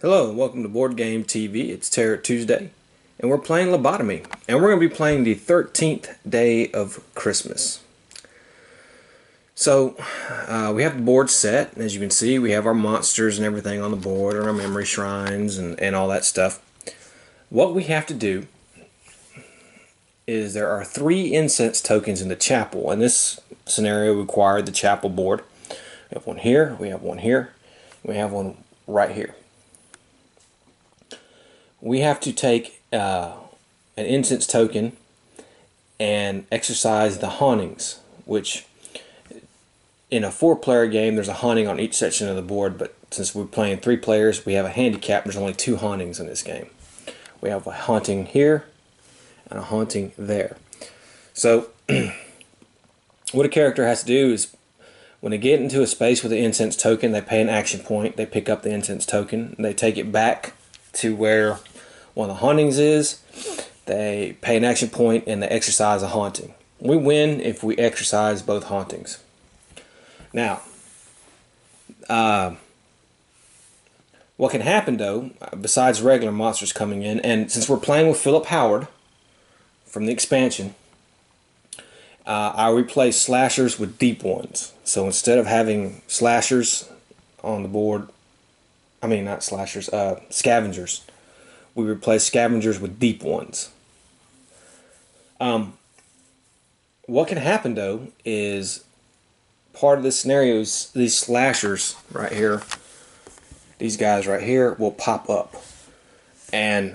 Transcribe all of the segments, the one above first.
Hello and welcome to Board Game TV. It's Terror Tuesday and we're playing Lobotomy, and we're going to be playing the 13th day of Christmas. So we have the board set, and as you can see we have our monsters and everything on the board and our memory shrines and all that stuff. What we have to do is there are 3 incense tokens in the chapel, and this scenario required the chapel board. We have one here, we have one here, we have one right here. We have to take an incense token and exercise the hauntings, which in a 4-player game there's a haunting on each section of the board, but since we're playing 3 players we have a handicap. There's only 2 hauntings in this game. We have a haunting here and a haunting there. So what a character has to do is when they get into a space with an incense token, they pay an action point, they pick up the incense token, and they take it back to where one of the hauntings is, they pay an action point, and they exercise a haunting. We win if we exercise both hauntings. Now, what can happen though, besides regular monsters coming in, and since we're playing with Philip Howard from the expansion, I replace slashers with deep ones. So instead of having slashers on the board, I mean not slashers, scavengers, we replace scavengers with deep ones. What can happen though is part of this scenario is these slashers right here, these guys right here will pop up, and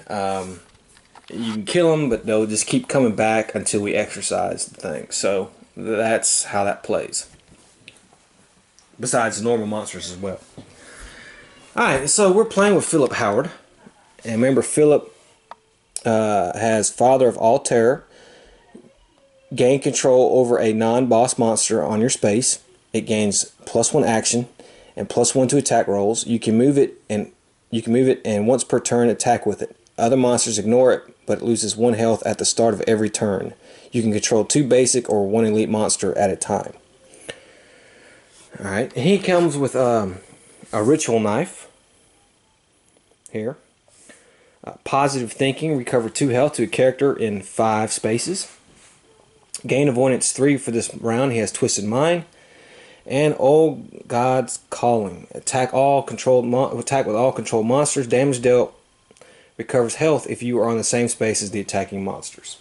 you can kill them, but they'll just keep coming back until we exercise the thing. So that's how that plays, besides normal monsters as well. Alright, so we're playing with Philip Howard. And remember, Philip has Father of All Terror. Gain control over a non-boss monster on your space. It gains +1 action and +1 to attack rolls. You can move it and once per turn attack with it. Other monsters ignore it, but it loses 1 health at the start of every turn. You can control 2 basic or 1 elite monster at a time. Alright, he comes with a ritual knife here. Positive thinking, recover 2 health to a character in 5 spaces. Gain avoidance 3 for this round. He has Twisted Mind. And Oh God's Calling. Attack with all controlled monsters. Damage dealt recovers health if you are on the same space as the attacking monsters.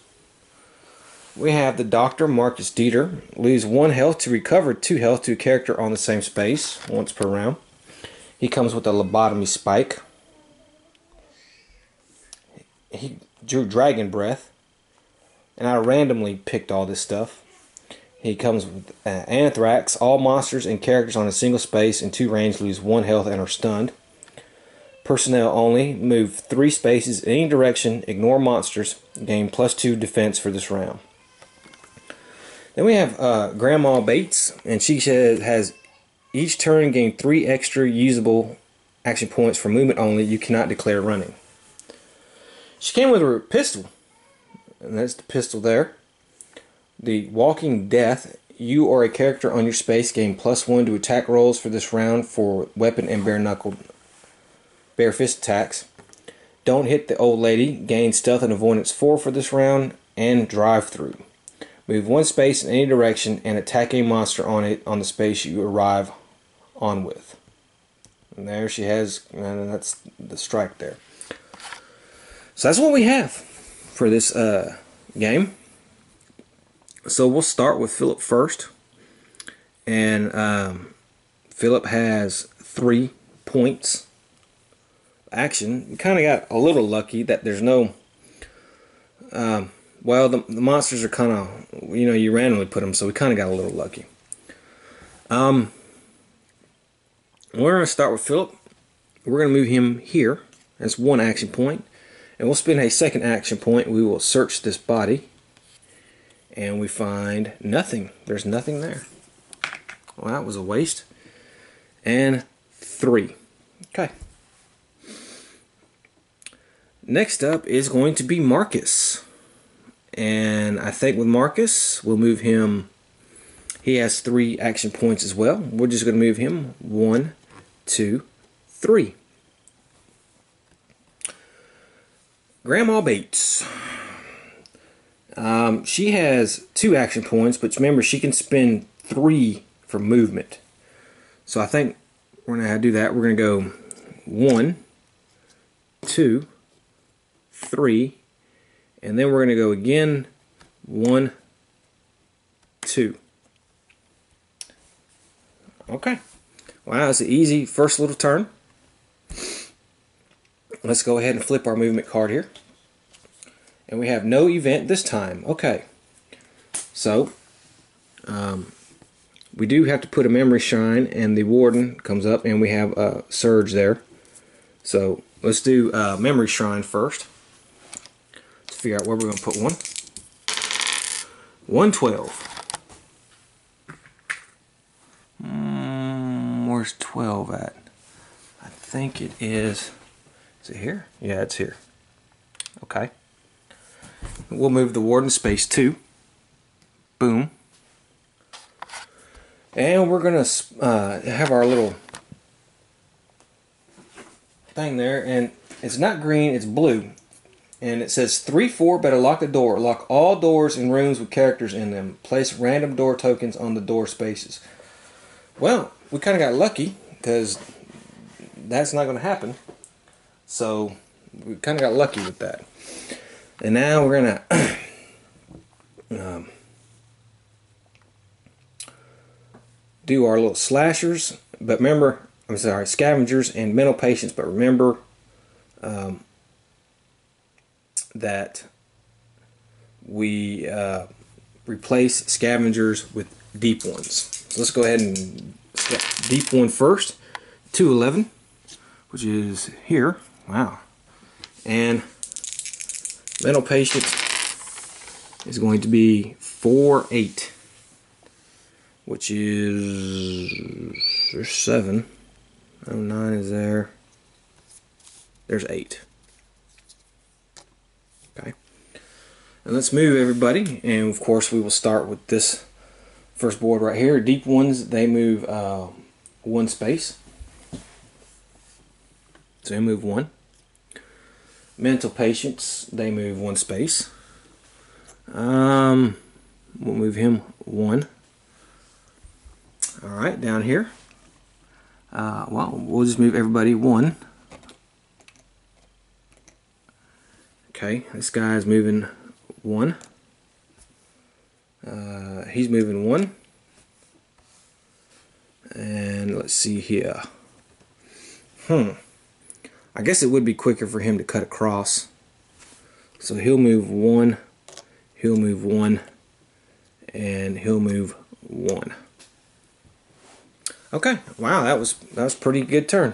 We have the Dr. Marcus Dieter. Lose 1 health to recover 2 health to a character on the same space once per round. He comes with a lobotomy spike. He drew Dragon Breath, and I randomly picked all this stuff. He comes with Anthrax. All monsters and characters on a single space in 2 range lose 1 health and are stunned. Personnel only. Move 3 spaces in any direction. Ignore monsters. Gain +2 defense for this round. Then we have Grandma Bates, and she has each turn gain 3 extra usable action points for movement only. You cannot declare running. She came with a pistol, and that's the pistol there. The Walking Death. You or a character on your space gain +1 to attack rolls for this round for weapon and bare fist attacks. Don't hit the old lady. Gain stealth and avoidance 4 for this round, and drive through. Move 1 space in any direction and attack a monster on it on the space you arrive on with. And there she has, and that's the strike there. So that's what we have for this game. So we'll start with Philip first. And Philip has 3 points. Action. We kind of got a little lucky that there's no... well, the monsters are kind of... you randomly put them, so we kind of got a little lucky. We're going to start with Philip. We're going to move him here. That's 1 action point. And we'll spend a 2nd action point. We will search this body. And we find nothing. There's nothing there. Well, that was a waste. And 3. Okay. Next up is going to be Marcus. And I think with Marcus, we'll move him. He has 3 action points as well. We're just going to move him 1, 2, 3. Grandma Bates. She has 2 action points, but remember she can spend 3 for movement. So I think we're going to do that. We're going to go 1, 2, 3, and then we're going to go again 1, 2. Okay. Wow, that's an easy first little turn. Let's go ahead and flip our movement card here. And we have no event this time. Okay. So, we do have to put a memory shrine, and the warden comes up, and we have a surge there. So, let's do memory shrine first. Let's figure out where we're going to put one. 112. Where's 12 at? I think it is. Is it here? Yeah, it's here. Okay. We'll move the warden space 2. Boom. And we're going to have our little thing there. And it's not green, it's blue. And it says 3-4, better lock the door. Lock all doors in rooms with characters in them. Place random door tokens on the door spaces. Well, we kind of got lucky because that's not going to happen. So we kind of got lucky with that. And now we're going to do our little slashers. But remember, I'm sorry, scavengers and mental patients. But remember that we replace scavengers with deep ones. So let's go ahead and deep one first. 211, which is here. Wow. And mental patient is going to be 4-8, which is, there's 7. 9 is there. There's 8. Okay. And let's move everybody. And of course we will start with this first board right here. Deep ones, they move 1 space. So they move 1. Mental patients, they move 1 space. We'll move him 1. Alright, down here. Well, we'll just move everybody 1. Okay, this guy's moving 1. He's moving 1. And let's see here. I guess it would be quicker for him to cut across. So he'll move 1, he'll move 1, and he'll move 1. Okay, wow, that was a pretty good turn.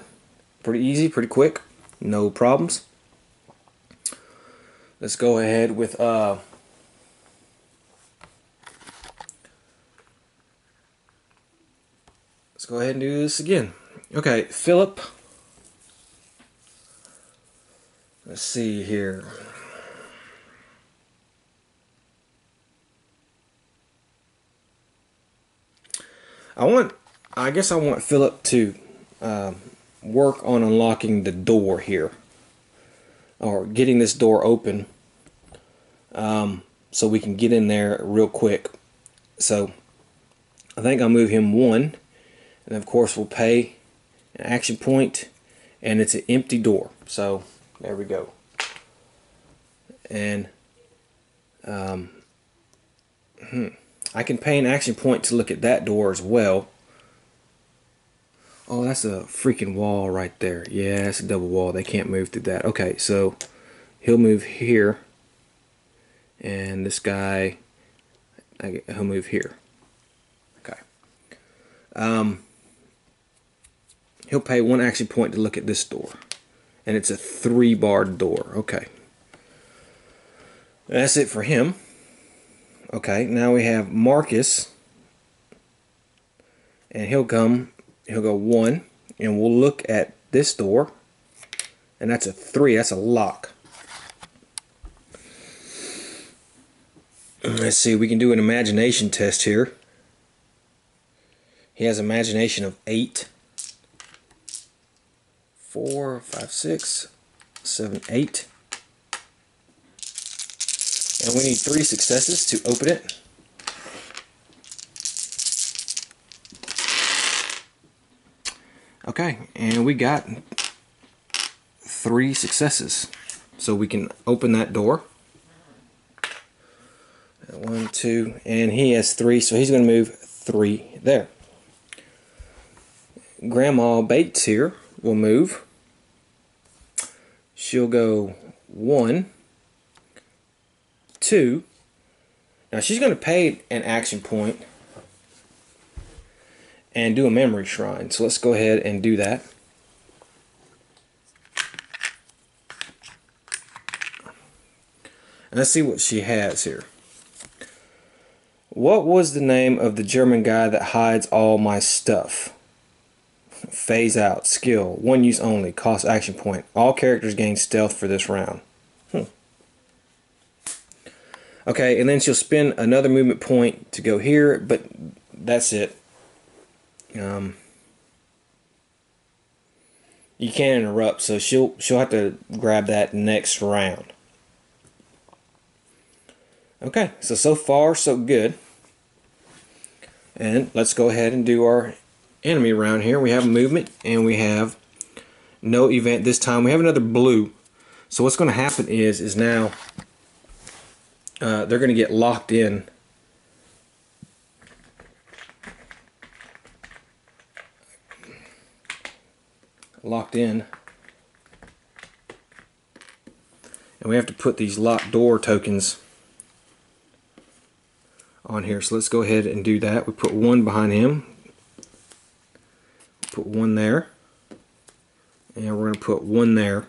Pretty easy, pretty quick, no problems. Let's go ahead with let's go ahead and do this again. Okay, Philip. Let's see here. I guess I want Philip to work on unlocking the door here, or getting this door open, so we can get in there real quick. So I think I'll move him 1, and of course we'll pay an action point, and it's an empty door. So there we go. And I can pay an action point to look at that door as well. Oh, that's a freaking wall right there. Yeah, it's a double wall. They can't move through that. Okay, so he'll move here, and this guy, he'll move here. Okay. He'll pay 1 action point to look at this door, and it's a 3-barred door. Okay. That's it for him. Okay, now we have Marcus, and he'll go 1, and we'll look at this door, and that's a 3. That's a lock. Let's see, we can do an imagination test here. He has imagination of 8. 4, 5, 6, 7, 8. And we need 3 successes to open it. Okay, and we got 3 successes. So we can open that door. 1, 2, and he has 3, so he's going to move 3 there. Grandma Bates here will move. She'll go 1, 2. Now she's going to pay an action point and do a memory shrine. So let's go ahead and do that. And let's see what she has here. What was the name of the German guy that hides all my stuff? Phase out. Skill. 1 use only. Cost action point. All characters gain stealth for this round. Okay, and then she'll spend another movement point to go here, but that's it. You can't interrupt, so she'll have to grab that next round. Okay, so far so good. And let's go ahead and do our enemy round here. We have movement and we have no event this time. We have another blue. So what's going to happen is now they're going to get locked in. And we have to put these locked door tokens on here. So let's go ahead and do that. We put 1 behind him. Put 1 there. And we're going to put 1 there.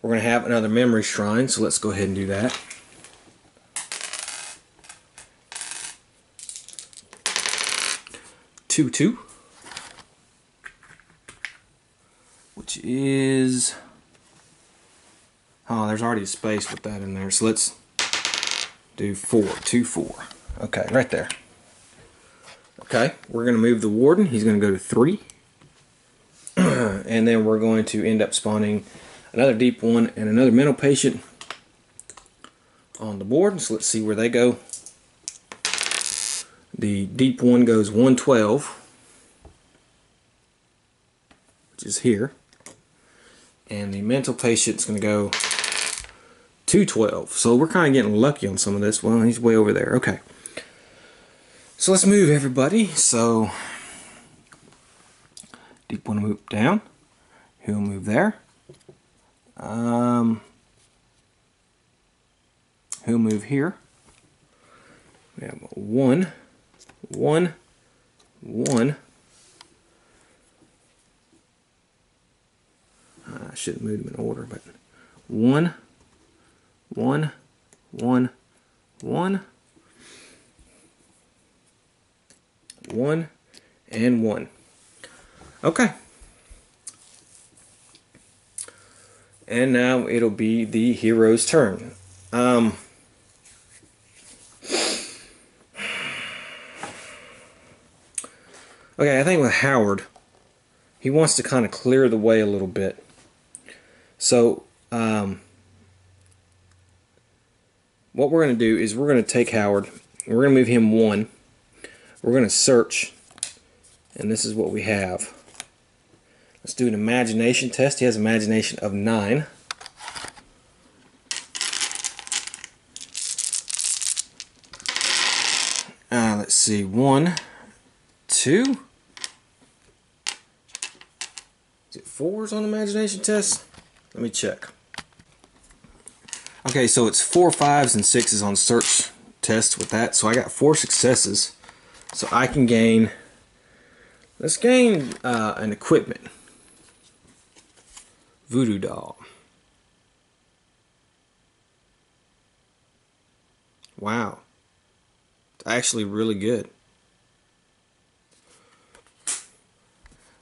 We're going to have another memory shrine, so let's go ahead and do that. Two, 2. Which is... oh, there's already a space with that in there. So let's do 4. 2, 4. Okay, right there. Okay, we're going to move the warden. He's going to go to 3. And then we're going to end up spawning another deep one and another mental patient on the board. So let's see where they go. The deep one goes 112, which is here. And the mental patient's going to go 212. So we're kind of getting lucky on some of this. Well, he's way over there. Okay. So let's move everybody. So deep one will move down. He'll move there. He'll move here. We have 1, 1, 1. I should have moved them in order, but 1, 1, 1, 1, 1, and 1. Okay. And now it'll be the hero's turn. Okay, I think with Howard, he wants to kind of clear the way a little bit. So, what we're going to do is we're going to take Howard, we're going to move him 1. We're going to search, and this is what we have. Let's do an imagination test. He has imagination of 9. Let's see, 1, 2. Is it 4s on imagination test? Let me check. Okay, so it's 4 5s and 6s on search test with that. So I got 4 successes. So I can gain, let's gain an equipment. Voodoo doll. Wow. It's actually really good.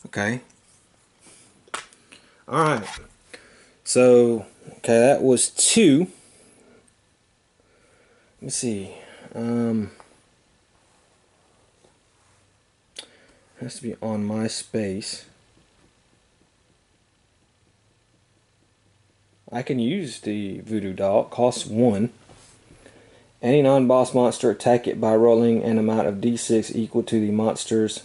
Okay. Alright. So, okay, that was 2. Let me see. Has to be on my space. I can use the voodoo doll. It costs 1. Any non-boss monster, attack it by rolling an amount of d6 equal to the monster's.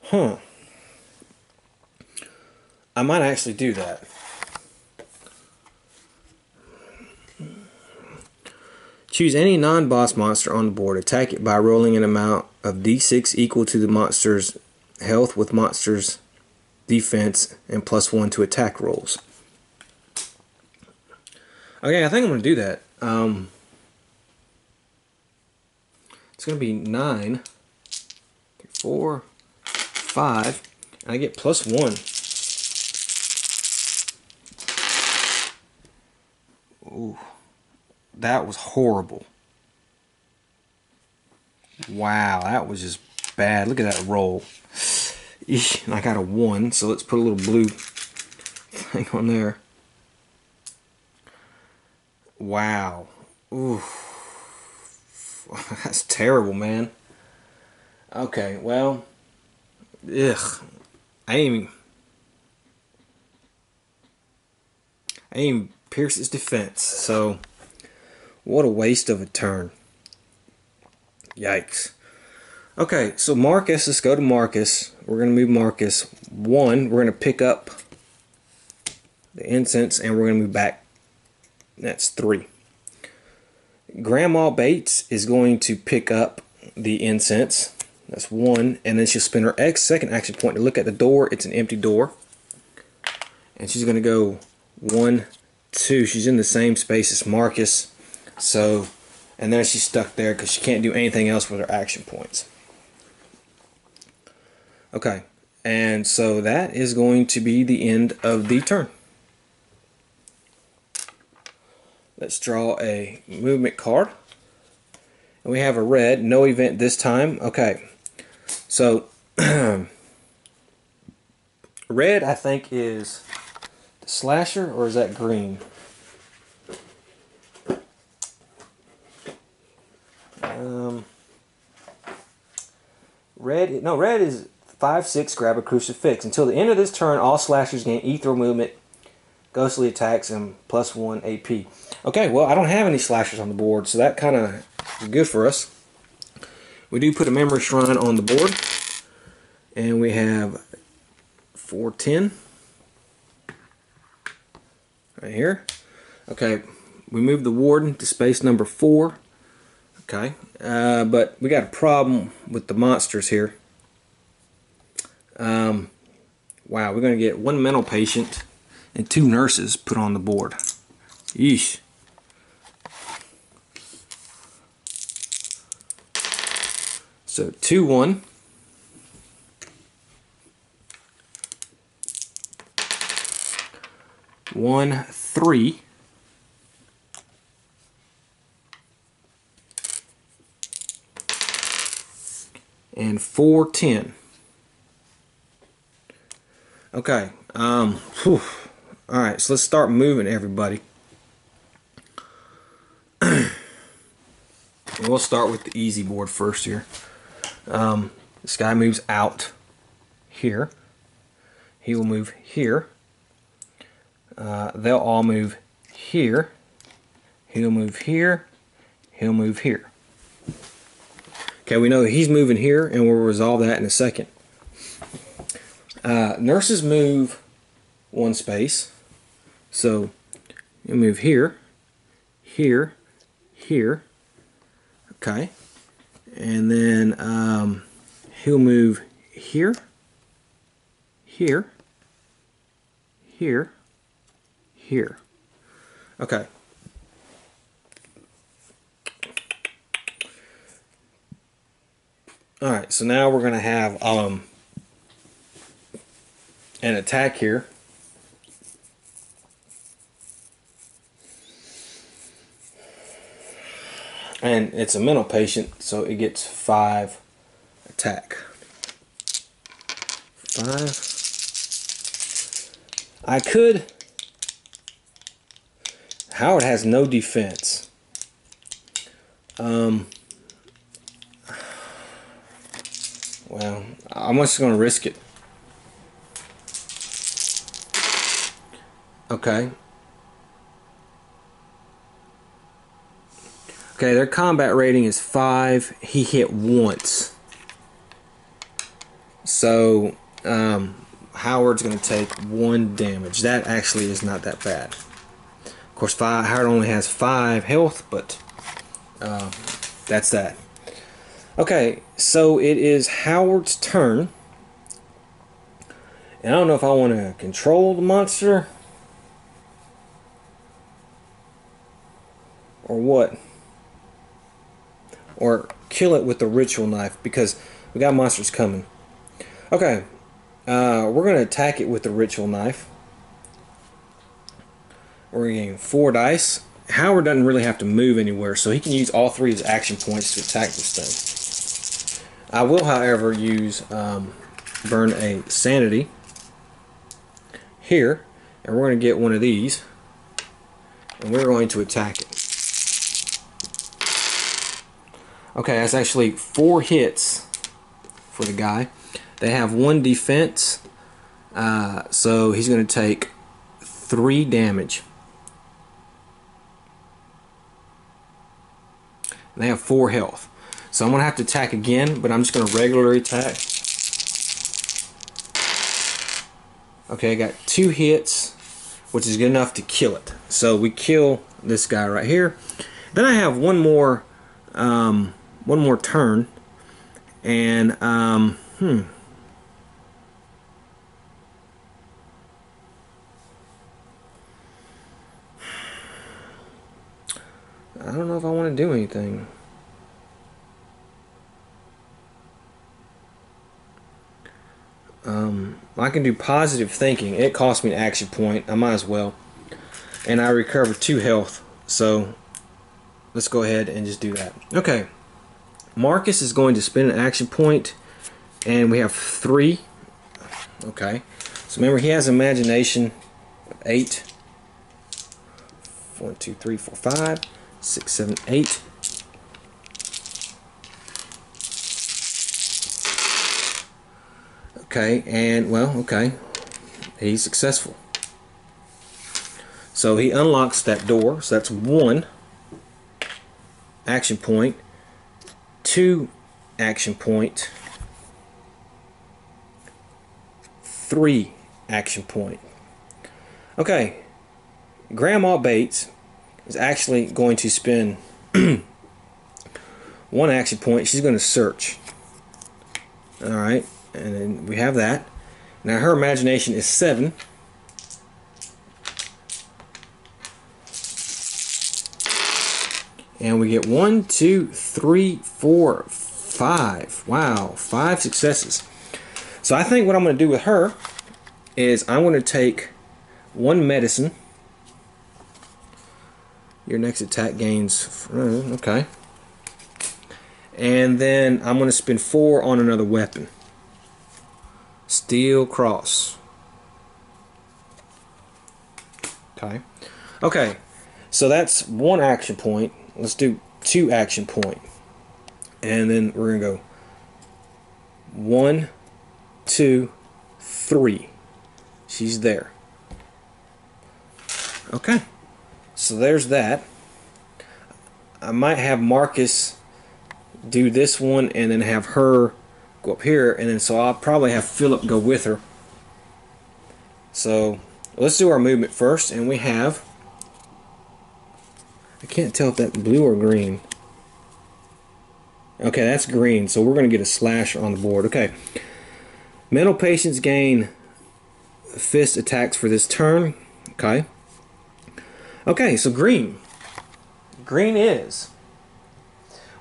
Huh. I might actually do that. Choose any non-boss monster on the board. Attack it by rolling an amount of d6 equal to the monster's health with monster's defense and +1 to attack rolls. Okay, I think I'm going to do that. It's going to be 9, 4, 5, and I get +1. Ooh, that was horrible. Wow, that was just bad. Look at that roll. Eesh, and I got a 1, so let's put a little blue thing on there. Wow. Ooh. That's terrible, man. Okay, well. Ugh. I ain't even pierce his defense, so what a waste of a turn. Yikes. Okay, so Marcus, let's go to Marcus. We're going to move Marcus 1. We're going to pick up the incense and we're going to move back. That's 3. Grandma Bates is going to pick up the incense. That's 1. And then she'll spend her second action point to look at the door. It's an empty door. And she's going to go 1, 2. She's in the same space as Marcus. So, and then she's stuck there because she can't do anything else with her action points. Okay, and so that is going to be the end of the turn. Let's draw a movement card. And we have a red, no event this time. Okay, so red I think is the slasher, or is that green? Red is 5/6, grab a crucifix. Until the end of this turn, all slashers gain ethereal movement, ghostly attacks, and +1 AP. Okay, well, I don't have any slashers on the board, so that kind of is good for us. We do put a memory shrine on the board, and we have 410 right here. Okay, we move the warden to space number 4. Okay, but we got a problem with the monsters here. Wow, we're going to get 1 mental patient and 2 nurses put on the board. Yeesh. So 2-1. One, 3. And 4-10. Okay. Alright, so let's start moving everybody. We'll start with the easy board first here. This guy moves out here. He will move here. They'll all move here. He'll move here. He'll move here. Okay, we know he's moving here, and we'll resolve that in a second. Nurses move 1 space. So you move here, here, here. Okay. And then he'll move here, here, here, here. Okay. Alright, so now we're going to have an attack here. And it's a mental patient, so it gets 5 attack. 5. I could... Howard has no defense. Well, I'm just going to risk it. Okay. Okay, their combat rating is 5. He hit once. So, Howard's going to take 1 damage. That actually is not that bad. Of course, Howard only has 5 health, but that's that. Okay, so it is Howard's turn. And I don't know if I want to control the monster or what. Or kill it with the ritual knife, because we got monsters coming. Okay, we're going to attack it with the ritual knife. We're getting 4 dice. Howard doesn't really have to move anywhere, so he can use all 3 of his action points to attack this thing. I will, however, use burn a sanity here, and we're going to get one of these, and we're going to attack it. Okay, that's actually 4 hits for the guy. They have 1 defense, so he's going to take 3 damage. And they have 4 health. So I'm going to have to attack again, but I'm just going to regularly attack. Okay, I got 2 hits, which is good enough to kill it. So we kill this guy right here. Then I have one more turn, and I don't know if I want to do anything. I can do positive thinking. It cost me an action point. I might as well. And I recover 2 health. So let's go ahead and just do that. Okay. Marcus is going to spend an action point, and we have 3. Okay. So remember, he has imagination of 8. 1, 2, 3, 4, 5, 6, 7, 8. Okay, and well, okay, he's successful. So he unlocks that door. So that's 1 action point, 2 action point, 3 action point. Okay, Grandma Bates is actually going to spend 1 action point. She's going to search. Alright, and then we have that. Now her imagination is 7. And we get 1, 2, 3, 4, 5. Wow, 5 successes. So I think what I'm going to do with her is I'm going to take 1 medicine. Your next attack gains... okay. And then I'm going to spend 4 on another weapon. Steel cross. Okay. Okay. So that's 1 action point. Let's do 2 action point. And then we're going to go 1, 2, 3. She's there. Okay. So there's that. I might have Marcus do this one and then have her go up here, and then so I'll probably have Philip go with her. So let's do our movement first, and we have, I can't tell if that's blue or green. Okay, that's green, so we're going to get a slasher on the board. Okay. Mental patients gain fist attacks for this turn. Okay. Okay, so green. Green is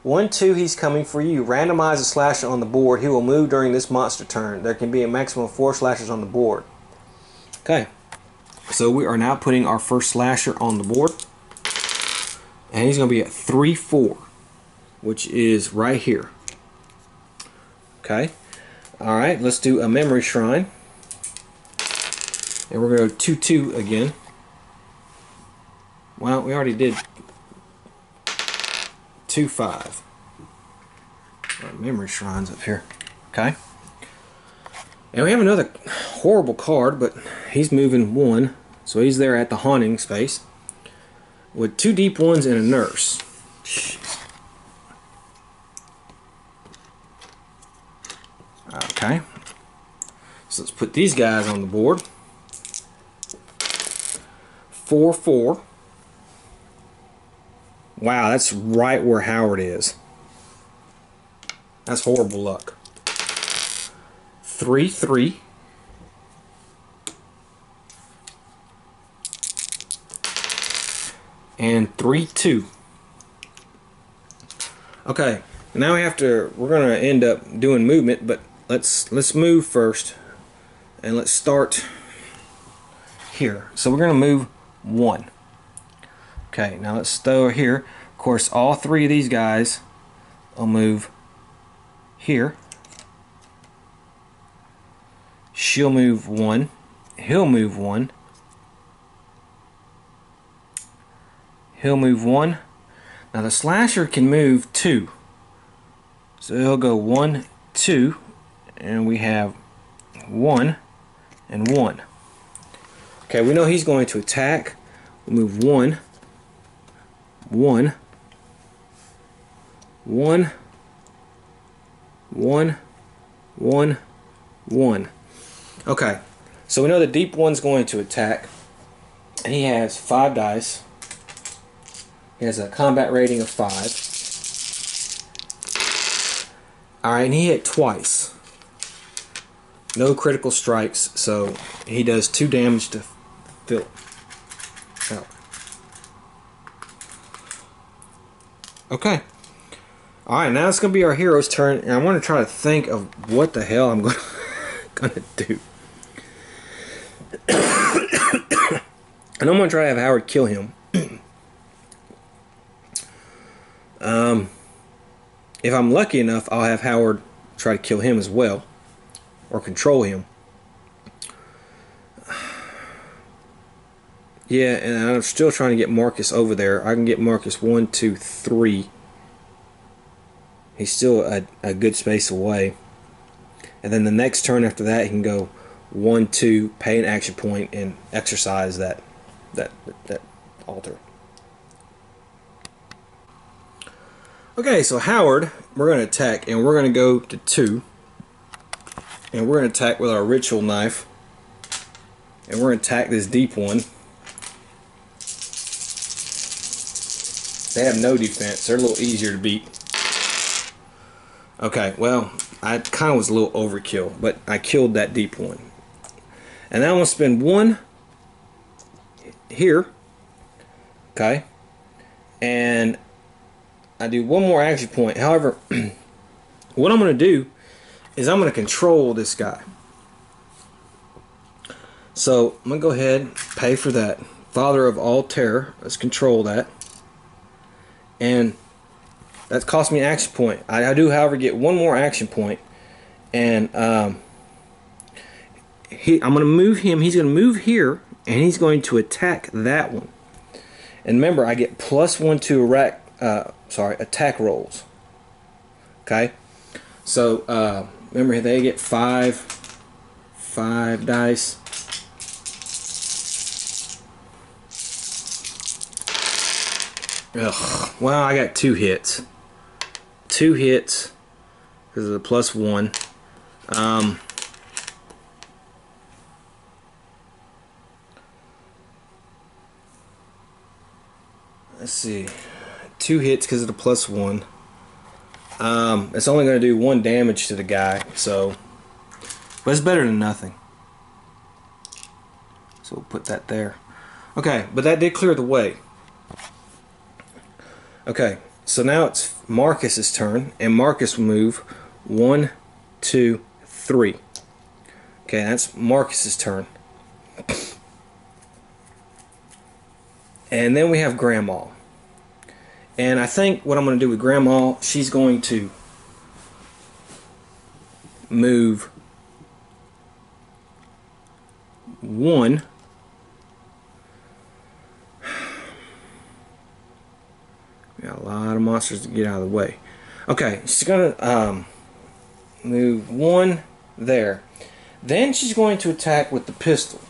1, 2, he's coming for you. Randomize a slasher on the board. He will move during this monster turn. There can be a maximum of 4 slashers on the board. Okay. So we are now putting our first slasher on the board. And he's going to be at 3, 4. Which is right here. Okay. Alright, let's do a memory shrine. And we're going to go 2, 2 again. Well, we already did 2, 5. Our memory shrine's up here. Okay. And we have another horrible card, but he's moving 1, so he's there at the haunting space with 2 deep ones and a nurse. Jeez. Okay. So let's put these guys on the board. 4-4. Wow, that's right where Howard is. That's horrible luck. 3-3. And 3-2. Okay, now we're gonna end up doing movement, but let's move first. And let's start here. So we're gonna move 1. Okay, now let's throw here. Of course, all 3 of these guys will move here. She'll move 1. He'll move 1. He'll move 1. Now the slasher can move 2. So he'll go 1, 2, and we have 1 and 1. Okay, we know he's going to attack. We'll move 1, 1, 1, 1, 1, 1. Okay, so we know the deep one's going to attack. And he has 5 dice. He has a combat rating of 5. Alright, and he hit twice. No critical strikes, so he does 2 damage to Philip. Oh. Okay. Alright, now it's going to be our hero's turn, and I want to try to think of what the hell I'm going to do. And I'm going to try to have Howard kill him. If I'm lucky enough, I'll have Howard try to kill him as well, or control him. Yeah, and I'm still trying to get Marcus over there. I can get Marcus 1, 2, 3. He's still a good space away. And then the next turn after that, he can go 1, 2, pay an action point, and exercise that altar. Okay, so Howard, we're going to attack, and we're going to go to 2. And we're going to attack with our ritual knife. And we're going to attack this deep one. They have no defense. They're a little easier to beat. Okay, well, I kind of was a little overkill, but I killed that deep one. And now I'm going to spend 1 here. Okay. And I do 1 more action point. However, what I'm going to do is I'm going to control this guy. So I'm going to go ahead, pay for that. Father of all terror. Let's control that. And that cost me an action point. I do, however, get 1 more action point. And I'm going to move him. He's going to move here, and he's going to attack that one. And remember, I get +1 to attack rolls. Okay, so remember they get 5 dice. Ugh. Well, I got 2 hits. 2 hits because of the +1. Let's see. 2 hits because of the +1. It's only going to do 1 damage to the guy, so, but it's better than nothing. So we'll put that there. Okay, but that did clear the way. Okay, so now it's Marcus's turn, and Marcus will move 1, 2, 3. Okay, that's Marcus's turn. And then we have Grandma. And I think what I'm going to do with Grandma, she's going to move 1. We got a lot of monsters to get out of the way. Okay, she's going to move 1 there. Then she's going to attack with the pistol.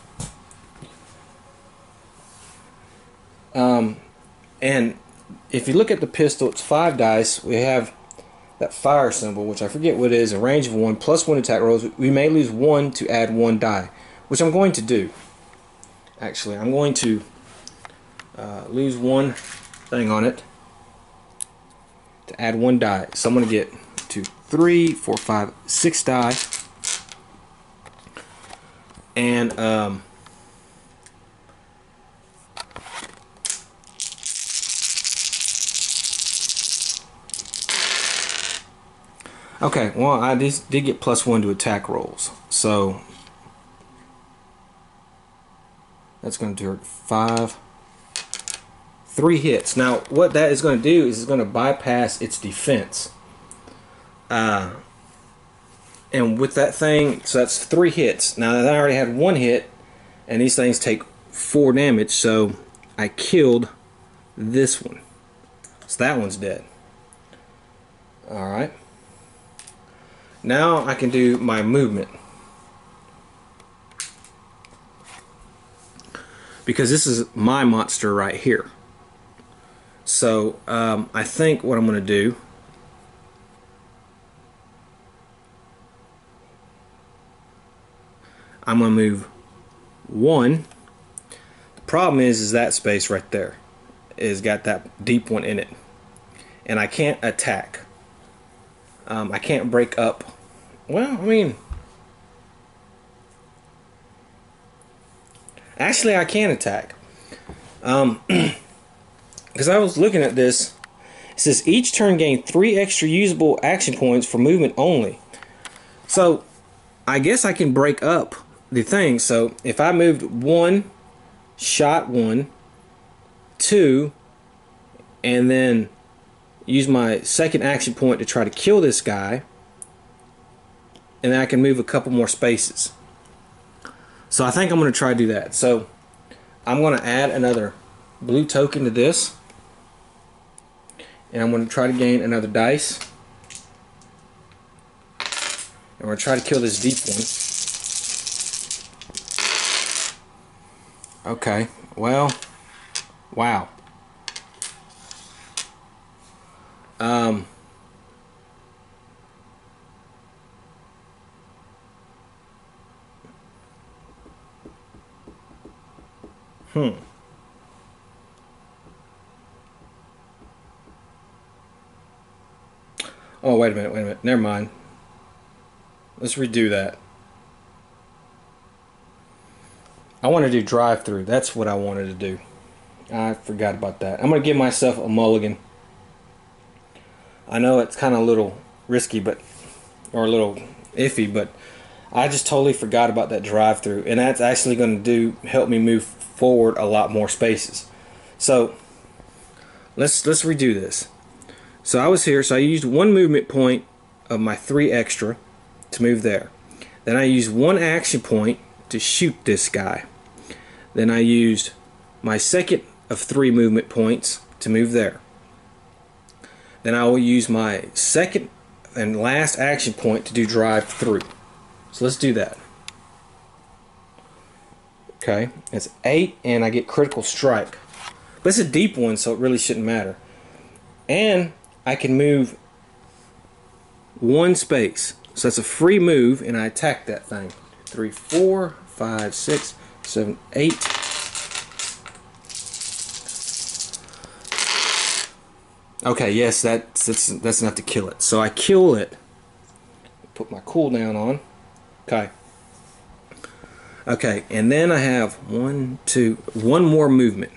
And if you look at the pistol, it's 5 dice. We have that fire symbol, which I forget what it is, a range of 1, plus 1 attack rolls. We may lose 1 to add 1 die, which I'm going to do. Actually, I'm going to lose 1 thing on it to add 1 die. So I'm going to get 2, 3, 4, 5, 6 die. And okay, well, I did get plus 1 to attack rolls, so that's going to do 5, 3 hits. Now, what that is going to do is it's going to bypass its defense. And with that thing, so that's 3 hits. Now, I already had 1 hit, and these things take 4 damage, so I killed this one. So that one's dead. Alright. Now I can do my movement. Because this is my monster right here. So I think what I'm going to do, I'm going to move 1. The problem is that space right there is got that deep one in it. And I can't attack. I can't break up. Well, I mean, actually I can attack. Because I was looking at this. It says each turn gain 3 extra usable action points for movement only. So I guess I can break up the thing. So if I moved 1, shot 1, 2, and then use my second action point to try to kill this guy, and then I can move a couple more spaces. So I think I'm going to try to do that. So I'm going to add another blue token to this, and I'm going to try to gain another dice, and we're going to try to kill this deep one. Okay, well, wow. Oh, wait a minute. Never mind. Let's redo that. I want to do drive-through. That's what I wanted to do. I forgot about that. I'm going to give myself a mulligan. I know it's kind of a little risky, or a little iffy, but I just totally forgot about that drive-through, and that's actually going to help me move forward a lot more spaces. So let's redo this. So I was here, so I used 1 movement point of my 3 extra to move there. Then I used 1 action point to shoot this guy. Then I used my second of 3 movement points to move there. Then I will use my second and last action point to do drive through. So let's do that. Okay, it's 8, and I get critical strike. But it's a deep one, so it really shouldn't matter. And I can move 1 space. So that's a free move, and I attack that thing. 3, 4, 5, 6, 7, 8. Okay, yes, that's enough to kill it. So I kill it. Put my cooldown on. Okay. Okay, and then I have 1 more movement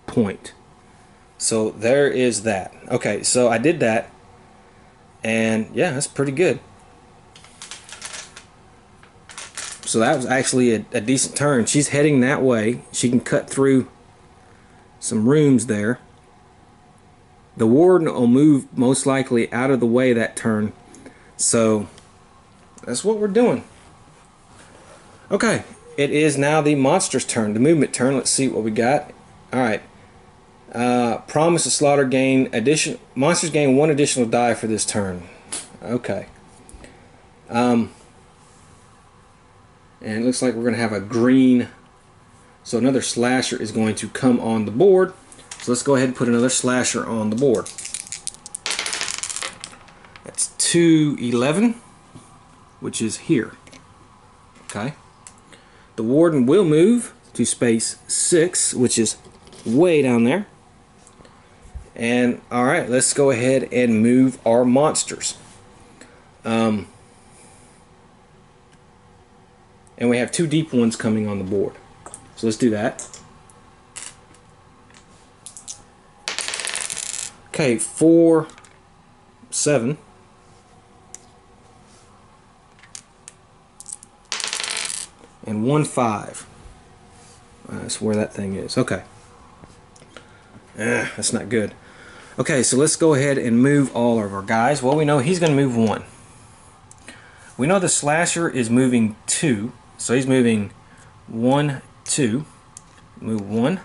point. So there is that. Okay, so I did that, and yeah, that's pretty good. So that was actually a decent turn. She's heading that way. She can cut through some rooms there. The warden will move most likely out of the way that turn. So that's what we're doing. Okay, it is now the monster's turn, the movement turn. Let's see what we got. Alright. Promise to slaughter monsters gain 1 additional die for this turn. Okay. And it looks like we're going to have a green. So another slasher is going to come on the board. So let's go ahead and put another slasher on the board. That's 211, which is here. Okay. The warden will move to space 6, which is way down there. And alright, let's go ahead and move our monsters. And we have 2 deep ones coming on the board. So let's do that. Okay, 4, 7. And 1, 5. That's where that thing is. Okay. That's not good. Okay, so let's go ahead and move all of our guys. Well, we know he's going to move 1. We know the slasher is moving 2. So he's moving 1, 2. Move 1,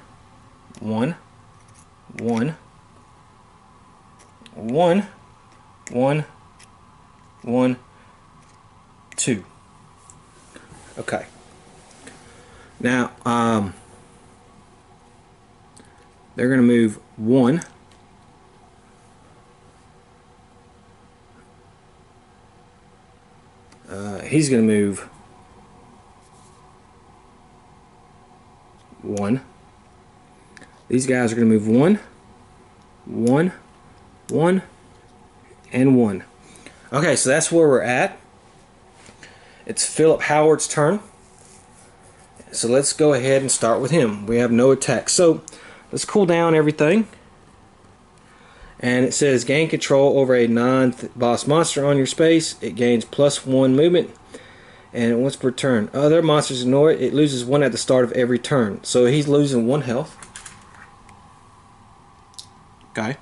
1, 1, 1, 1, 1, 2. Okay. Now, they're going to move 1. He's going to move 1. These guys are going to move 1, 1, 1, and 1. Okay, so that's where we're at. It's Philip Howard's turn. So let's go ahead and start with him. We have no attack. So let's cool down everything. And it says gain control over a non-boss monster on your space. It gains +1 movement. And once per turn. Other monsters ignore it. It loses 1 at the start of every turn. So he's losing 1 health. Okay.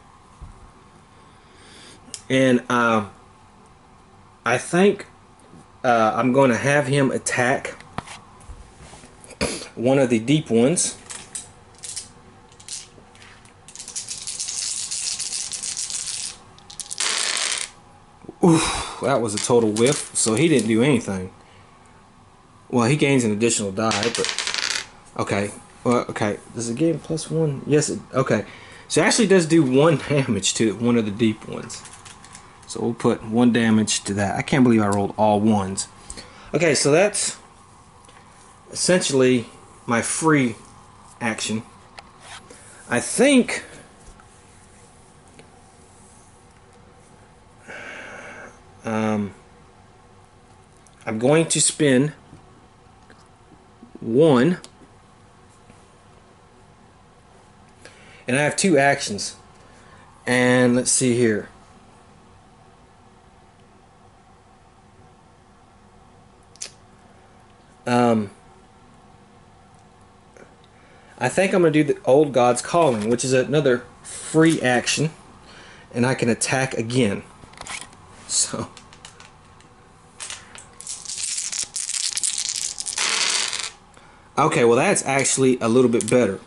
And I think I'm going to have him attack one of the deep ones. Oof, that was a total whiff. So he didn't do anything. Well, he gains an additional die, but okay. Well, okay. Does it gain +1? Yes. Okay. So it actually does do 1 damage to one of the deep ones. So we'll put 1 damage to that. I can't believe I rolled all 1s. Okay, so that's essentially my free action. I think I'm going to spin 1, and I have 2 actions. And let's see here. I think I'm going to do the Old God's Calling, which is another free action, and I can attack again. So okay, well that's actually a little bit better.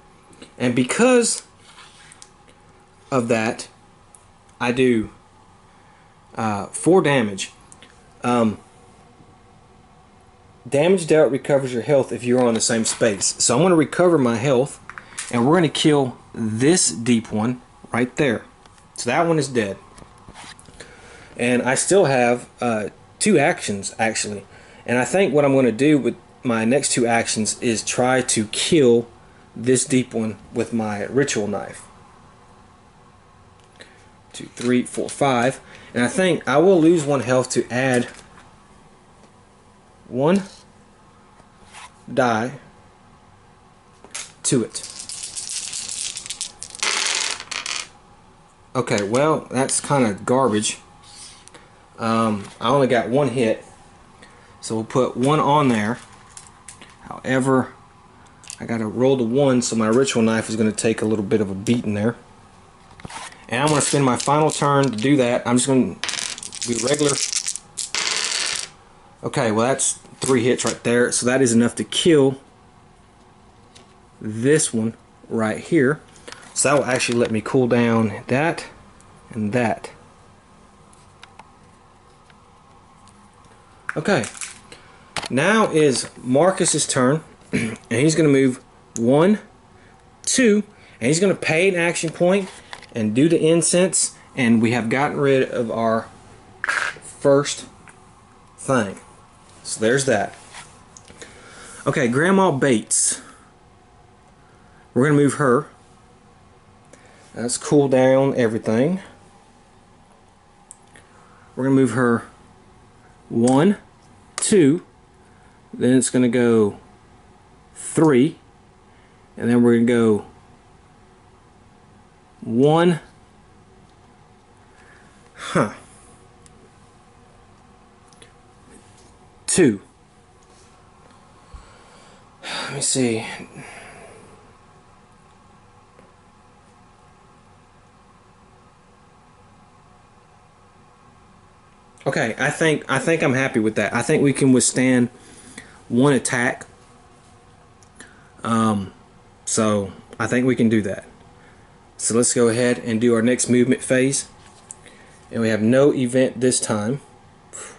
And because of that, I do 4 damage. Damage dealt recovers your health if you're on the same space. So I'm going to recover my health, and we're going to kill this deep one right there. So that one is dead. And I still have 2 actions actually. And I think what I'm going to do with my next 2 actions is try to kill this deep one with my ritual knife. 2, 3, 4, 5. And I think I will lose 1 health to add 1 die to it. Okay, well, that's kind of garbage. I only got 1 hit, so we'll put 1 on there. However, I got to roll the 1, so my ritual knife is going to take a little bit of a beating there. And I'm going to spend my final turn to do that. I'm just going to do regular. Okay, well that's 3 hits right there, so that is enough to kill this one right here. So that will actually let me cool down that and that. Okay, now is Marcus's turn, and he's going to move 1, 2, and he's going to pay an action point and do the incense, and we have gotten rid of our first thing. So there's that. Okay, Grandma Bates. We're going to move her. Let's cool down everything. We're going to move her 1, 2, then it's going to go 3, and then we're going to go 1, 2. Let me see. Okay, I think I'm happy with that. I think we can withstand 1 attack. So I think we can do that. So let's go ahead and do our next movement phase. And we have no event this time.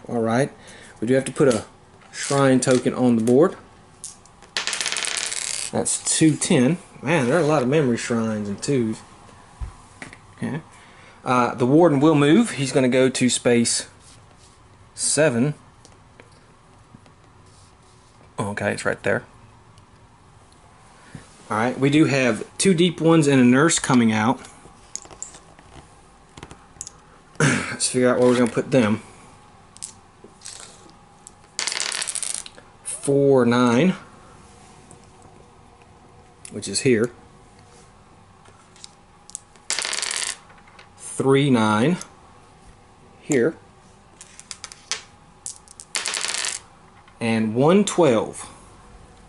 Alright. We do have to put a shrine token on the board. That's 210. Man, there are a lot of memory shrines and 2s. Okay. The warden will move. He's going to go to space 7. Okay, it's right there. Alright, we do have 2 deep ones and a nurse coming out. Let's figure out where we're going to put them. 4, 9, which is here. 3, 9, here. And 1, 12,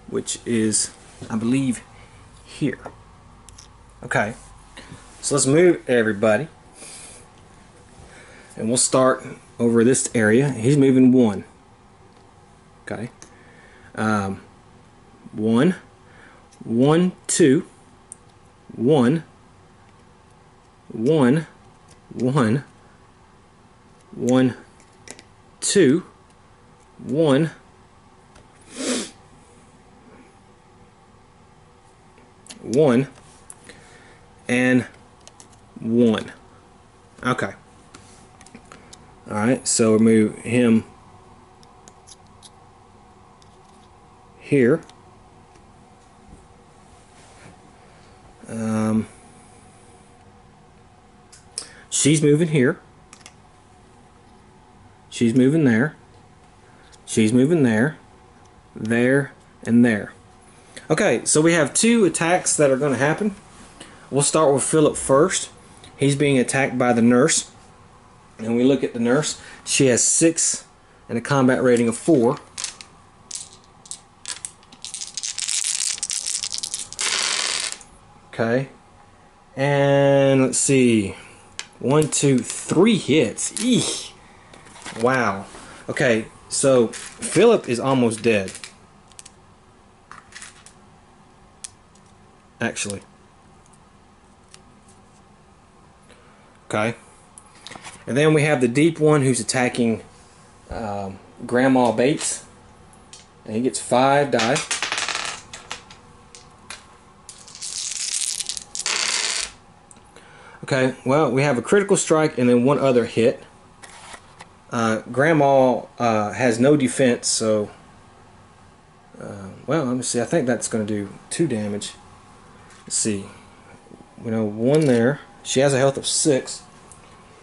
which is, I believe, here. Okay, so let's move everybody. And we'll start over this area. He's moving 1. Okay. 1, 1, 2, 1, 1, 1, 1, 2, 1, 1, and 1. Okay. Alright, so we move him here. She's moving here. She's moving there. She's moving there. There and there. Okay, so we have 2 attacks that are going to happen. We'll start with Philip first. He's being attacked by the nurse. And we look at the nurse. She has 6 and a combat rating of 4. Okay. And let's see. 1, 2, 3 hits. Eesh. Wow. Okay, so Philip is almost dead. Actually. Okay. And then we have the deep one who's attacking Grandma Bates. And he gets 5 die. Okay, well, we have a critical strike and then 1 other hit. Grandma has no defense, so... well, let me see. I think that's going to do 2 damage. Let's see. We know 1 there. She has a health of 6.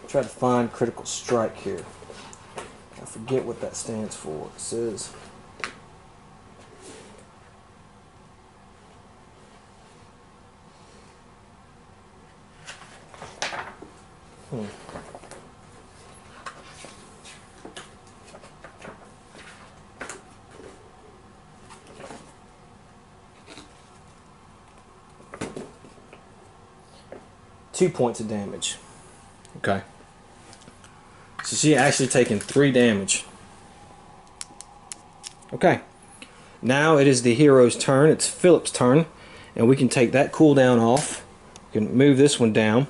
Try to find critical strike here. I forget what that stands for. It says... Two points of damage. Okay. So she actually taken 3 damage. Okay. Now it is the hero's turn. It's Philip's turn. And we can take that cooldown off. We can move this one down.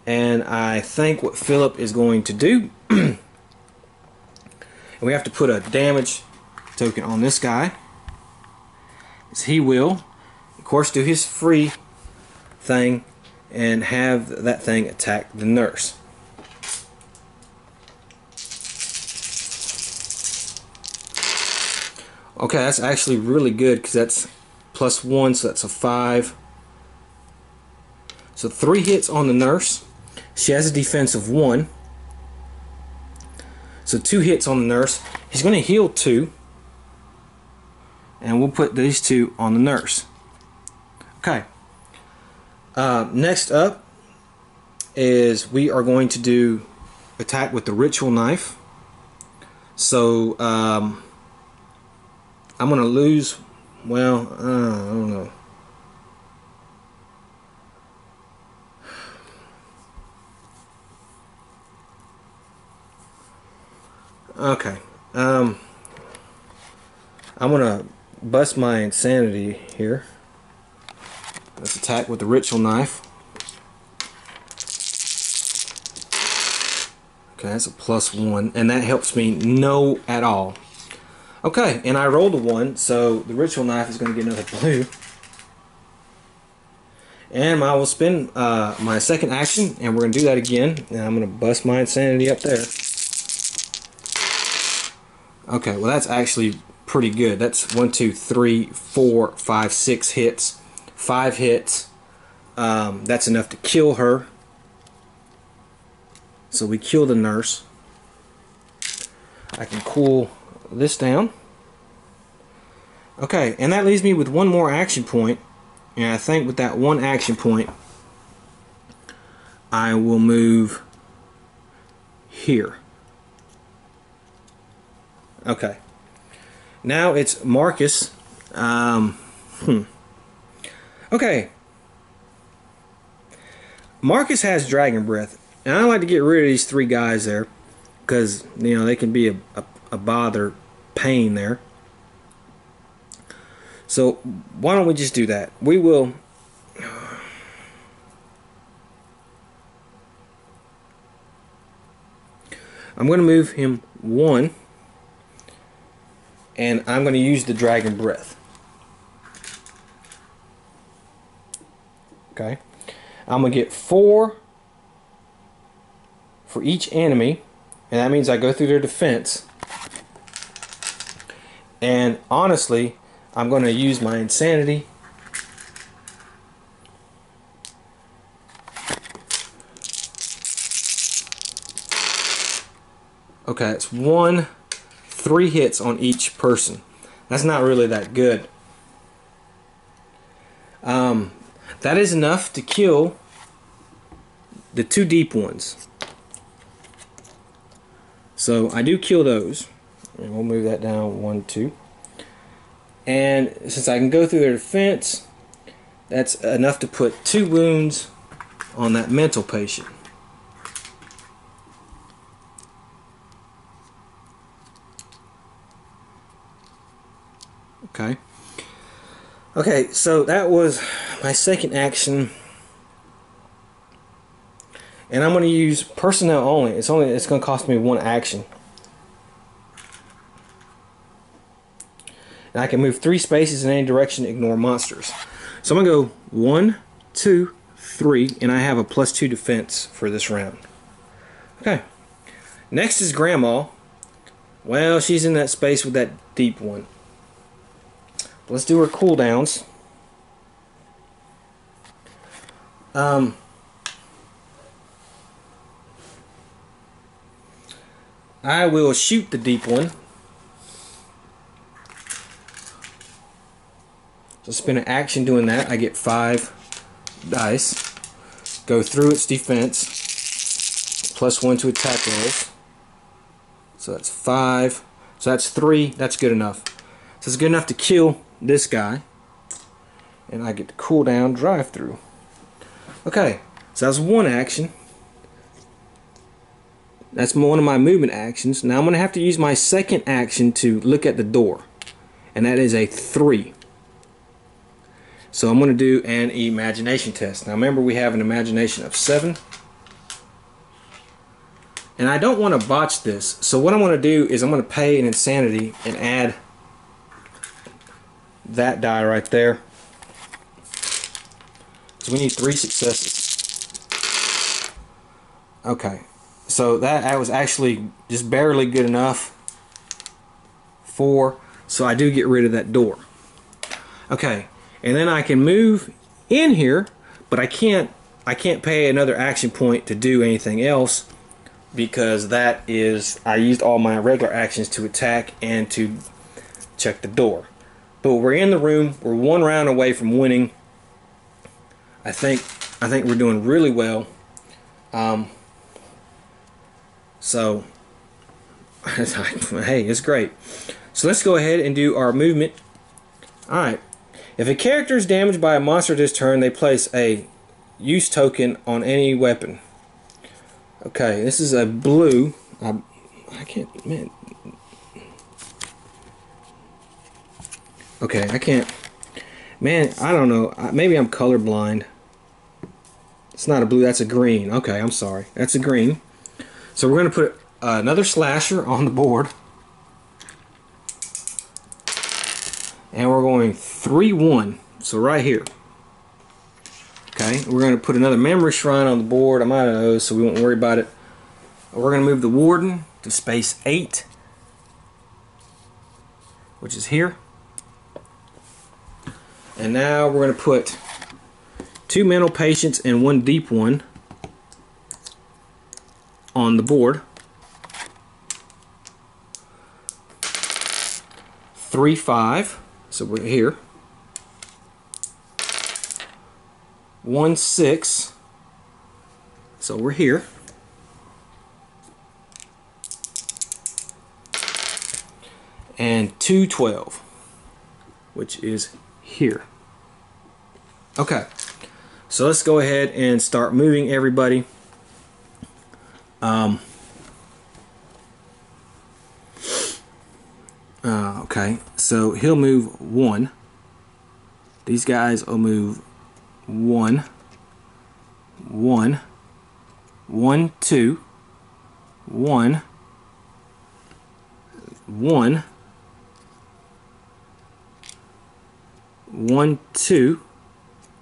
And I think what Philip is going to do And we have to put a damage token on this guy. As he will, of course, do his free thing and have that thing attack the nurse. Okay, that's actually really good because that's +1, so that's a 5. So 3 hits on the nurse. She has a defense of 1. So 2 hits on the nurse. He's going to heal 2. And we'll put these 2 on the nurse. Okay. Next up is we are going to do attack with the ritual knife. So I'm going to lose, well, I don't know. Okay. I'm going to bust my insanity here. Let's attack with the ritual knife. Okay, that's a +1, and that helps me no at all. Okay, and I rolled a 1, so the ritual knife is going to get another blue. And I will spend my second action, and we're going to do that again. And I'm going to bust my insanity up there. Okay, well that's actually pretty good. That's 1, 2, 3, 4, 5, 6 hits. 5 hits. That's enough to kill her. So we kill the nurse. I can cool this down. Okay, and that leaves me with one more action point. And I think with that one action point, I will move here. Okay. Now it's Marcus. Okay. Marcus has Dragon Breath. And I like to get rid of these 3 guys there. Because, you know, they can be a bother pain there. So, why don't we just do that? We will... I'm going to move him 1. And I'm going to use the Dragon Breath. Okay. I'm going to get 4 for each enemy. And that means I go through their defense. And honestly, I'm going to use my insanity. Okay, it's 3 hits on each person. That's not really that good. That is enough to kill the 2 deep ones. So I do kill those. And we'll move that down 1, 2. And since I can go through their defense, that's enough to put 2 wounds on that mental patient. Okay. Okay, so that was my second action. And I'm going to use personnel only. It's going to cost me 1 action. And I can move 3 spaces in any direction, ignore monsters. So I'm going to go 1, 2, 3, and I have a +2 defense for this round. Okay. Next is Grandma. Well, she's in that space with that deep one. Let's do her cooldowns. I will shoot the deep one. So spend an action doing that. I get 5 dice. Go through its defense. +1 to attack rolls. So that's 5. So that's 3. That's good enough. So it's good enough to kill this guy. And I get to cool down drive through. Okay. So that's 1 action. That's one of my movement actions. Now I'm going to have to use my second action to look at the door. And that is a 3. So I'm going to do an imagination test. Now remember, we have an imagination of 7. And I don't want to botch this, so what I'm going to do is I'm going to pay an insanity and add that die right there. So we need 3 successes. Okay, so that was actually just barely good enough. 4, so I do get rid of that door. Okay, and then I can move in here, but I can't pay another action point to do anything else, because that is, I used all my regular actions to attack and to check the door. But we're in the room, we're 1 round away from winning. I think we're doing really well. So hey, it's great. So let's go ahead and do our movement. Alright. If a character is damaged by a monster this turn, they place a use token on any weapon. Okay, this is a blue. I can't, man. Okay, I can't. Man, I don't know. Maybe I'm colorblind. It's not a blue, that's a green. Okay, I'm sorry. That's a green. So we're going to put another slasher on the board. And we're going 3-1. So right here. Okay, we're going to put another memory shrine on the board. I'm out of those, so we won't worry about it. We're going to move the warden to space 8, which is here. And now we're going to put 2 mental patients and 1 deep one on the board. 3-5, so we're here. 1-6, so we're here. And 2-12, which is here. Okay, so let's go ahead and start moving everybody. Okay, so he'll move 1. These guys will move 1, 1, 1, 2, 1, 1, 1, 2,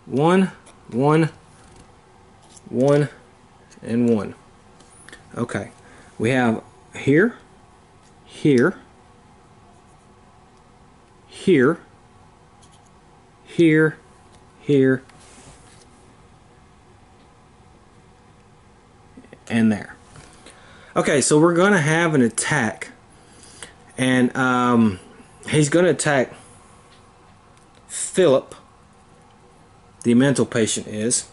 1, 1, 1, and 1. Okay, we have here, here, here, here, here, and there. Okay, so we're going to have an attack, and he's going to attack Philip, the mental patient is.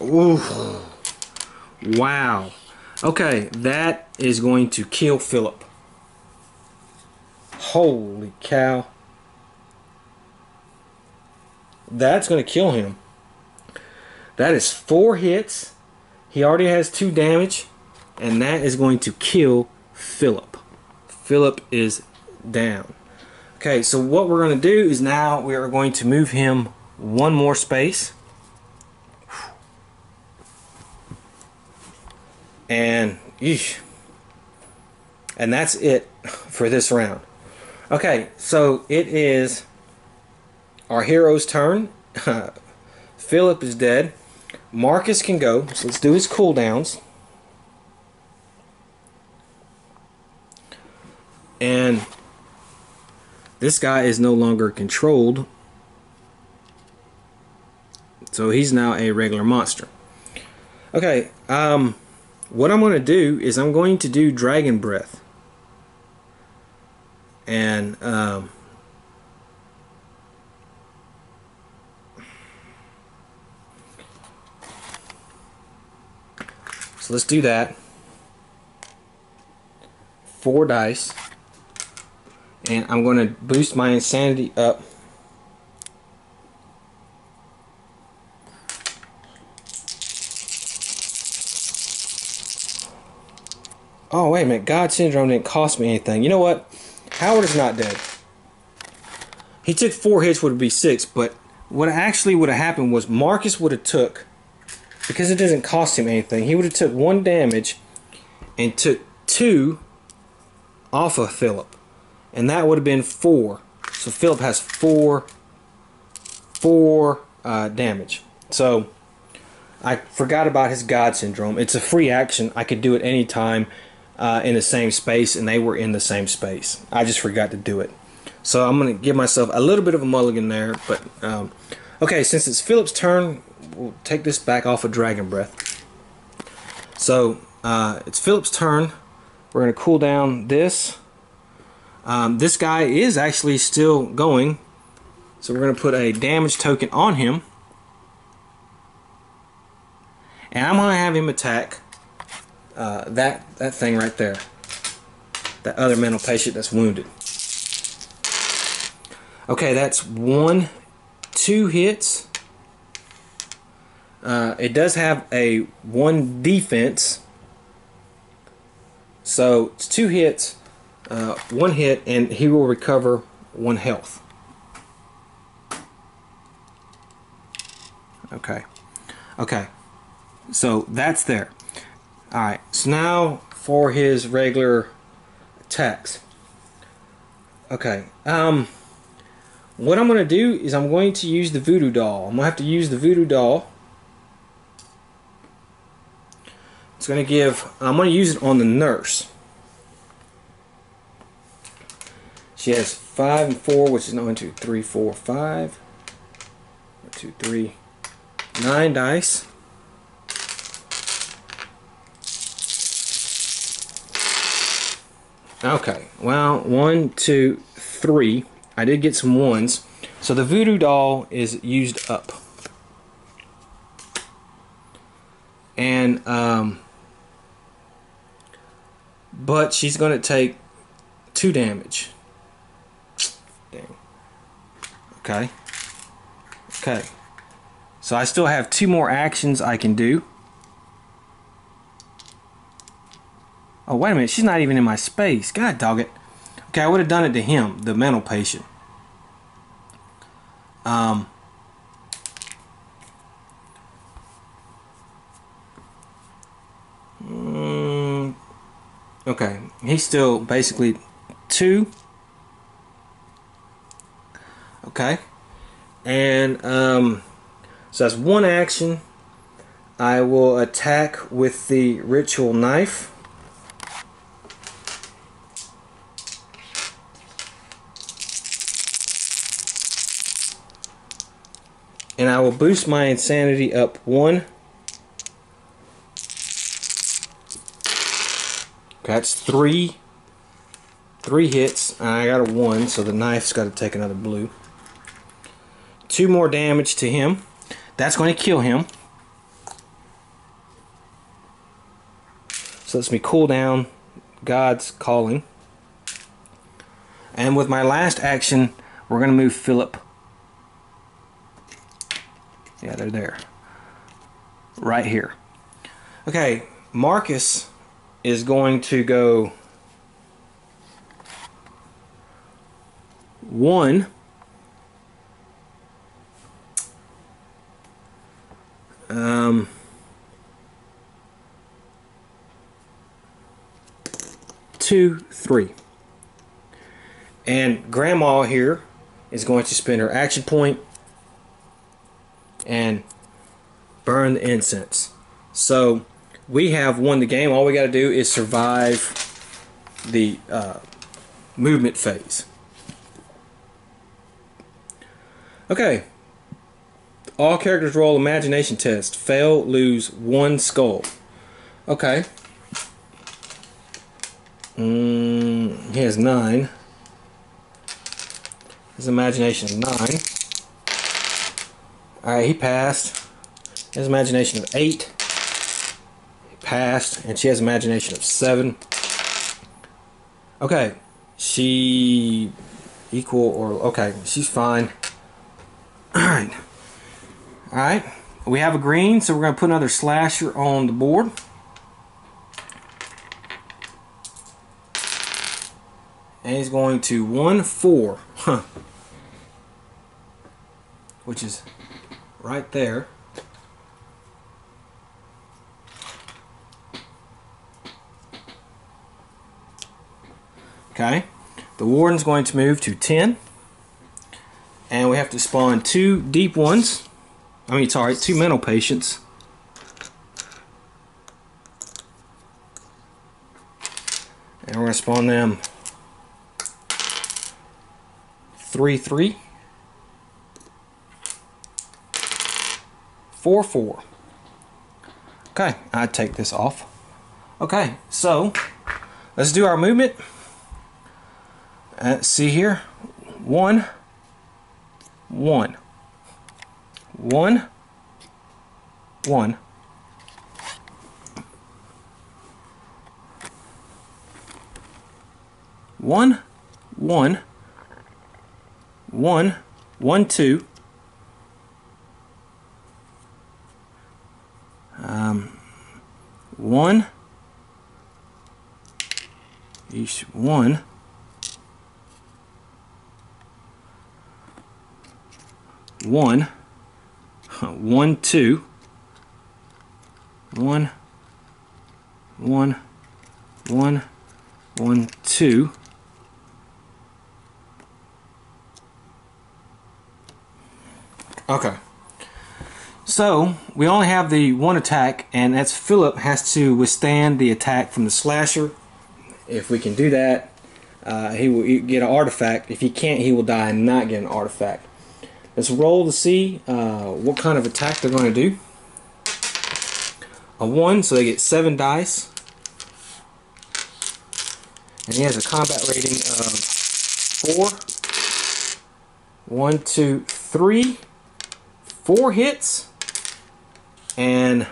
Ooh. Wow. Okay, that is going to kill Philip. Holy cow. That's going to kill him. That is 4 hits. He already has 2 damage. And that is going to kill Philip. Philip is down. Okay, so what we're going to do is now we are going to move him 1 more space. And that's it for this round. Okay, so it is our hero's turn. Philip is dead. Marcus can go. So let's do his cooldowns. And this guy is no longer controlled. So he's now a regular monster. Okay, what I'm going to do is I'm going to do Dragon Breath. And so let's do that. 4 dice. And I'm going to boost my insanity up. Oh, wait a minute. God Syndrome didn't cost me anything. You know what? Howard is not dead. he took 4 hits, would be 6. But what actually would have happened was Marcus would have took, because it doesn't cost him anything, he would have took 1 damage and took 2 off of Philip, and that would have been 4. So Philip has 4 damage. So I forgot about his God Syndrome. It's a free action. I could do it anytime in the same space, and they were in the same space. I just forgot to do it. So I'm going to give myself a little bit of a mulligan there. But okay, since it's Philip's turn, we'll take this back off of Dragon Breath. So it's Philip's turn. We're going to cool down this. This guy is actually still going. So we're going to put a damage token on him. And I'm going to have him attack that thing right there. That other mental patient that's wounded. Okay, that's 2 hits. It does have a 1 defense. So it's 2 hits, 1 hit, and he will recover 1 health. Okay. Okay. So that's there. Alright, so now for his regular attacks. Okay. What I'm going to do is I'm going to use the voodoo doll. I'm going to have to use the voodoo doll. It's going to give, I'm going to use it on the nurse. She has 5 and 4, which is 1, 2, 3, 4, 5. 1, 2, 3, 9 dice. Okay, well, 1, 2, 3. I did get some 1s. So the voodoo doll is used up. And, but she's going to take 2 damage. Dang. Okay. Okay. So I still have 2 more actions I can do. Oh, wait a minute. She's not even in my space. God dog it. Okay, I would have done it to him, the mental patient. Okay, he's still basically 2. Okay, and so that's 1 action. I will attack with the ritual knife. And I will boost my insanity up 1. That's 3 hits, and I got a 1, so the knife's got to take another blue. 2 more damage to him. That's going to kill him. So lets me cool down God's Calling. And with my last action, we're going to move Philip. Yeah, they're there. Right here. Okay, Marcus is going to go 1. Two, 3. And Grandma here is going to spend her action point and burn the incense. So we have won the game. All we got to do is survive the movement phase. Okay. All characters roll imagination test. Fail, lose 1 skull. Okay. He has 9. His imagination is 9. Alright, he passed. His imagination of 8. He passed. And she has imagination of 7. Okay. She equal or okay, she's fine. Alright. Alright. We have a green, so we're going to put another slasher on the board. And he's going to 1, 4. Huh. which is right there. Okay, the warden's going to move to 10, and we have to spawn 2 deep ones. I mean, sorry, 2 mental patients. And we're going to spawn them 3-3, 4-4. Okay, I take this off. Okay, so let's do our movement. See here, 1, 1, 1, 1. 1, 1, 1, 1, 2. 1, each 1. 1, 1, 2, 1, 1, 1, 1, 2. Okay. So we only have the 1 attack, and that's Philip has to withstand the attack from the slasher. If we can do that, he will get an artifact. If he can't, he will die and not get an artifact. Let's roll to see what kind of attack they're going to do. A 1, so they get 7 dice. And he has a combat rating of 4. 1, 2, 3. 4 hits. And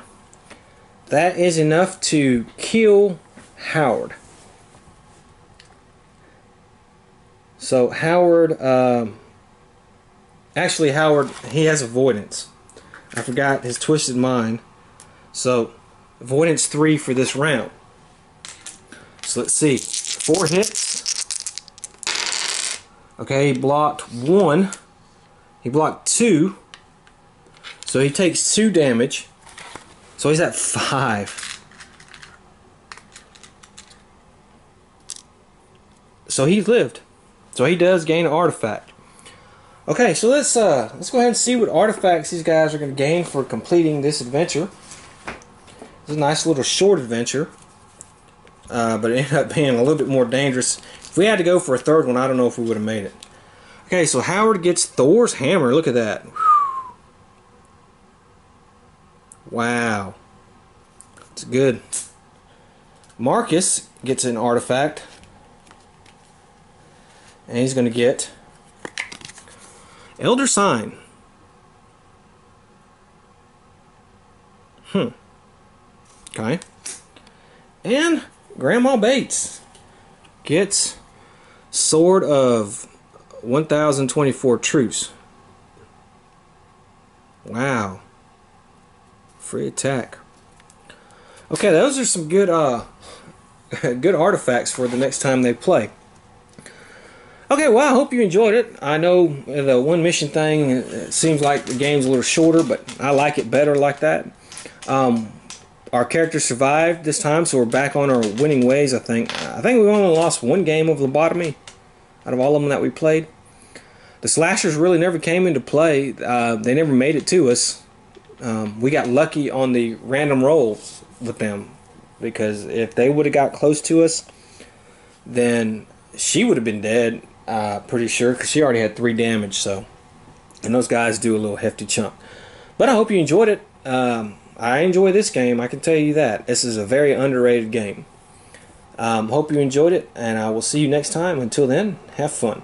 that is enough to kill Howard. So Howard... Actually, Howard, he has avoidance. I forgot his twisted mind. So, avoidance 3 for this round. So let's see. 4 hits. Okay, he blocked 1. He blocked 2. So he takes 2 damage. So he's at 5. So he lived. So he does gain an artifact. Okay, so let's go ahead and see what artifacts these guys are going to gain for completing this adventure. It's a nice little short adventure, but it ended up being a little bit more dangerous. If we had to go for a third one, I don't know if we would have made it. Okay, so Howard gets Thor's hammer. Look at that. Whew. Wow. It's good. Marcus gets an artifact, and he's going to get Elder Sign. Okay. And Grandma Bates gets Sword of 1024 Truce. Wow. Free attack. Okay, those are some good good artifacts for the next time they play. Okay, well, I hope you enjoyed it. I know the one mission thing, it seems like the game's a little shorter, but I like it better like that. Our characters survived this time, so we're back on our winning ways, I think. I think we only lost 1 game of lobotomy out of all of them that we played. The slashers really never came into play. They never made it to us. We got lucky on the random rolls with them, because if they would have got close to us, then she would have been dead. Pretty sure, because she already had 3 damage. So, and those guys do a little hefty chunk. But I hope you enjoyed it. I enjoy this game, I can tell you that. This is a very underrated game. Hope you enjoyed it, and I will see you next time. Until then, have fun.